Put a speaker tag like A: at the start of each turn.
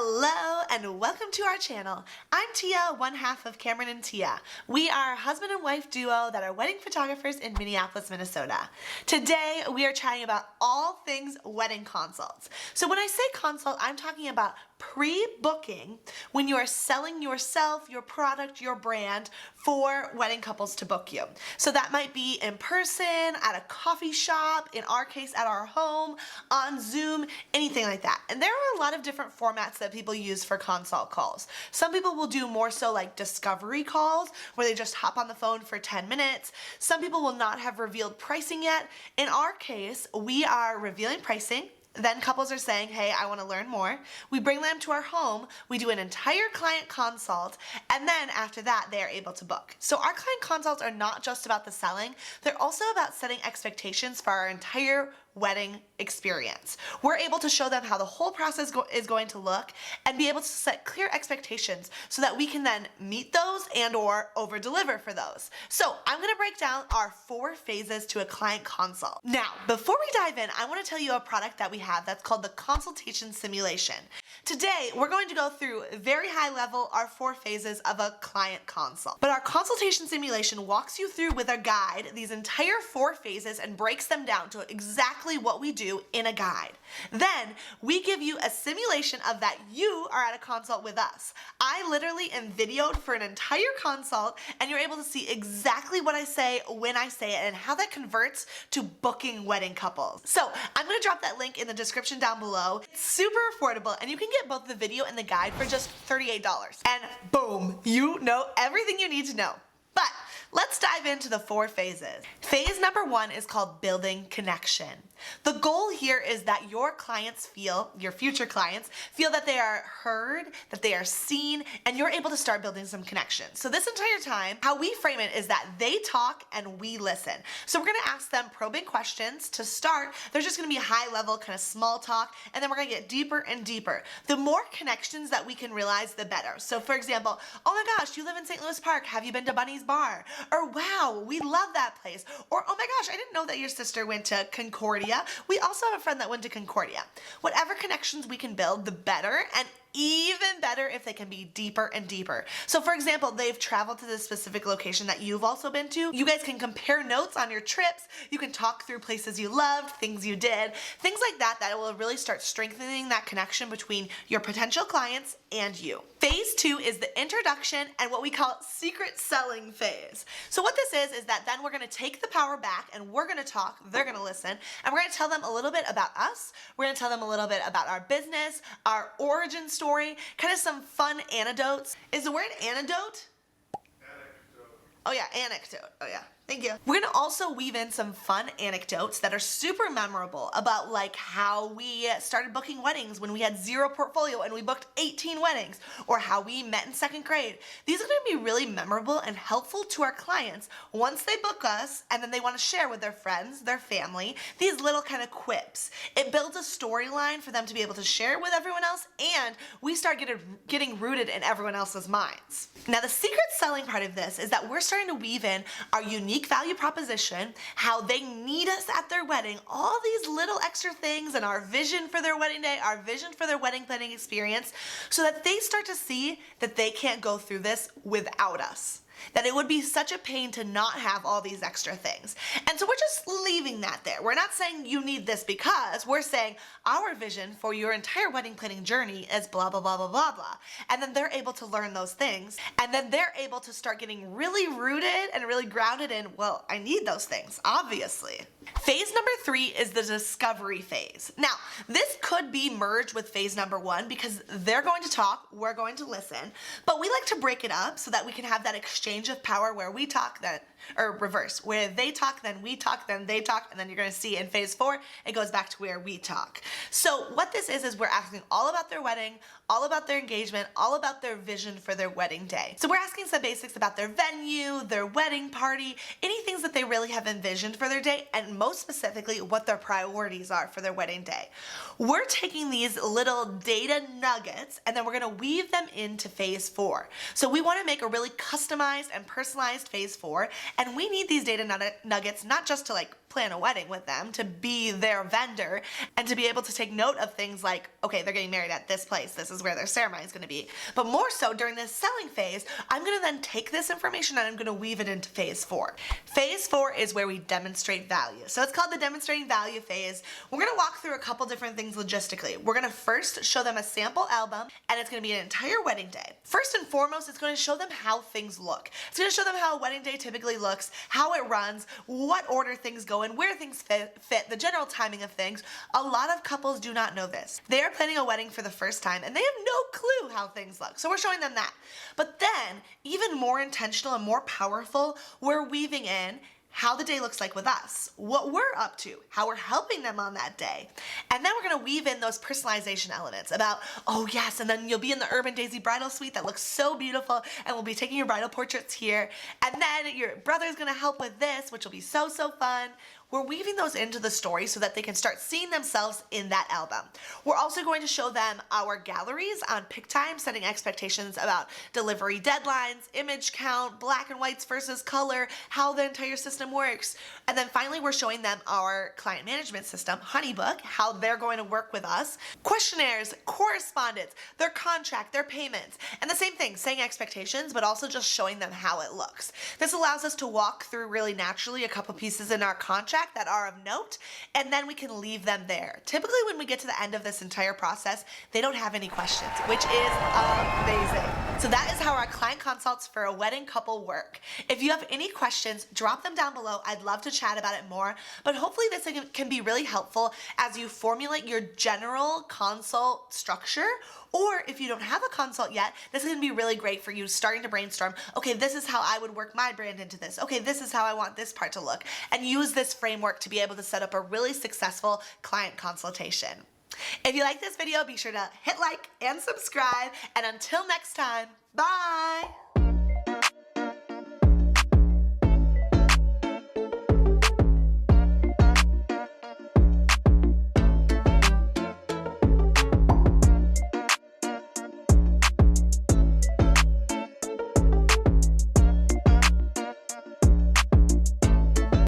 A: Hello and welcome to our channel. I'm Tia, one half of Cameron and Tia. We are a husband and wife duo that are wedding photographers in Minneapolis, Minnesota. Today we are chatting about all things wedding consults. So when I say consult, I'm talking about pre-booking when you are selling yourself, your product, your brand for wedding couples to book you. So that might be in person, at a coffee shop, in our case at our home, on Zoom, anything like that. And there are a lot of different formats that people use for consult calls. Some people will do more so like discovery calls where they just hop on the phone for 10 minutes. Some people will not have revealed pricing yet. In our case, we are revealing pricing. Then couples are saying, hey, I want to learn more. We bring them to our home, we do an entire client consult, and then after that, they are able to book. So our client consults are not just about the selling, they're also about setting expectations for our entire wedding experience. We're able to show them how the whole process is going to look and be able to set clear expectations so that we can then meet those and or over deliver for those. So I'm going to break down our 4 phases to a client consult. Now, before we dive in, I want to tell you a product that we have that's called the Consultation Simulation. Today, we're going to go through very high level our 4 phases of a client consult. But our Consultation Simulation walks you through with a guide these entire 4 phases and breaks them down to exactly what we do in a guide. Then we give you a simulation of that you are at a consult with us. I literally am videoed for an entire consult and you're able to see exactly what I say when I say it and how that converts to booking wedding couples. So I'm going to drop that link in the description down below. It's super affordable and you can get both the video and the guide for just $38. And boom, you know everything you need to know. But let's dive into the 4 phases. Phase number 1 is called building connection. The goal here is that your clients feel, your future clients, feel that they are heard, that they are seen, and you're able to start building some connection. So this entire time, how we frame it is that they talk and we listen. So we're gonna ask them probing questions to start. There's just gonna be a high level kind of small talk, and then we're gonna get deeper and deeper. The more connections that we can realize, the better. So for example, oh my gosh, you live in St. Louis Park, have you been to Bunny's Bar? Or wow, we love that place. Or oh my gosh, I didn't know that your sister went to Concordia. We also have a friend that went to Concordia. Whatever connections we can build, the better, and even better if they can be deeper and deeper. So for example, they've traveled to this specific location that you've also been to. You guys can compare notes on your trips. You can talk through places you loved, things you did, things like that that will really start strengthening that connection between your potential clients and you. Phase 2 is the introduction and what we call secret selling phase. So what this is that then we're gonna take the power back and we're gonna talk, they're gonna listen, and we're gonna tell them a little bit about us. We're gonna tell them a little bit about our business, our origin story, kind of some fun anecdotes. Is the word anecdote? Anecdote. Oh yeah, anecdote. Oh yeah. Thank you. We're gonna also weave in some fun anecdotes that are super memorable about like how we started booking weddings when we had 0 portfolio and we booked 18 weddings, or how we met in 2nd grade. These are gonna be really memorable and helpful to our clients once they book us and then they wanna share with their friends, their family, these little kind of quips. It builds a storyline for them to be able to share with everyone else, and we start getting rooted in everyone else's minds. Now the secret selling part of this is that we're starting to weave in our unique value proposition, how they need us at their wedding, all these little extra things, and our vision for their wedding day, our vision for their wedding planning experience, so that they start to see that they can't go through this without us. That it would be such a pain to not have all these extra things. And so we're just leaving that there. We're not saying you need this because, we're saying our vision for your entire wedding planning journey is blah, blah, blah, blah, blah, blah. And then they're able to learn those things. And then they're able to start getting really rooted and really grounded in, well, I need those things, obviously. Phase number 3 is the discovery phase. Now, this could be merged with phase number 1 because they're going to talk, we're going to listen, but we like to break it up so that we can have that exchange of power where we talk then, or reverse, where they talk, then we talk, then they talk, and then you're gonna see in phase 4, it goes back to where we talk. So what this is we're asking all about their wedding, all about their engagement, all about their vision for their wedding day. So we're asking some basics about their venue, their wedding party, any things that they really have envisioned for their day, and most specifically, what their priorities are for their wedding day. We're taking these little data nuggets and then we're gonna weave them into phase 4. So we wanna make a really customized and personalized phase 4, And we need these data nuggets not just to like plan a wedding with them, to be their vendor, and to be able to take note of things like, okay, they're getting married at this place, this is where their ceremony is going to be. But more so during this selling phase, I'm going to then take this information and I'm going to weave it into phase 4. Phase 4 is where we demonstrate value. So it's called the demonstrating value phase. We're going to walk through a couple different things logistically. We're going to first show them a sample album, and it's going to be an entire wedding day. First and foremost, it's going to show them how things look. It's going to show them how a wedding day typically looks, how it runs, what order things go in, where things fit, the general timing of things. A lot of couples do not know this. They are planning a wedding for the first time and they have no clue how things look. So we're showing them that. But then, even more intentional and more powerful, we're weaving in how the day looks like with us, what we're up to, how we're helping them on that day. And then we're gonna weave in those personalization elements about, oh yes, and then you'll be in the Urban Daisy bridal suite that looks so beautiful, and we'll be taking your bridal portraits here. And then your brother's gonna help with this, which will be so, so fun. We're weaving those into the story so that they can start seeing themselves in that album. We're also going to show them our galleries on pick time, setting expectations about delivery deadlines, image count, black and whites versus color, how the entire system works. And then finally, we're showing them our client management system, Honeybook, how they're going to work with us, questionnaires, correspondence, their contract, their payments, and the same thing, setting expectations, but also just showing them how it looks. This allows us to walk through really naturally a couple pieces in our contract that are of note, and then we can leave them there. Typically when we get to the end of this entire process, they don't have any questions, which is amazing. So that is how our client consults for a wedding couple work. If you have any questions, drop them down below. I'd love to chat about it more, but hopefully this can be really helpful as you formulate your general consult structure. Or if you don't have a consult yet, this is gonna be really great for you starting to brainstorm, okay, this is how I would work my brand into this. Okay, this is how I want this part to look. And use this framework to be able to set up a really successful client consultation. If you like this video, be sure to hit like and subscribe. And until next time, bye.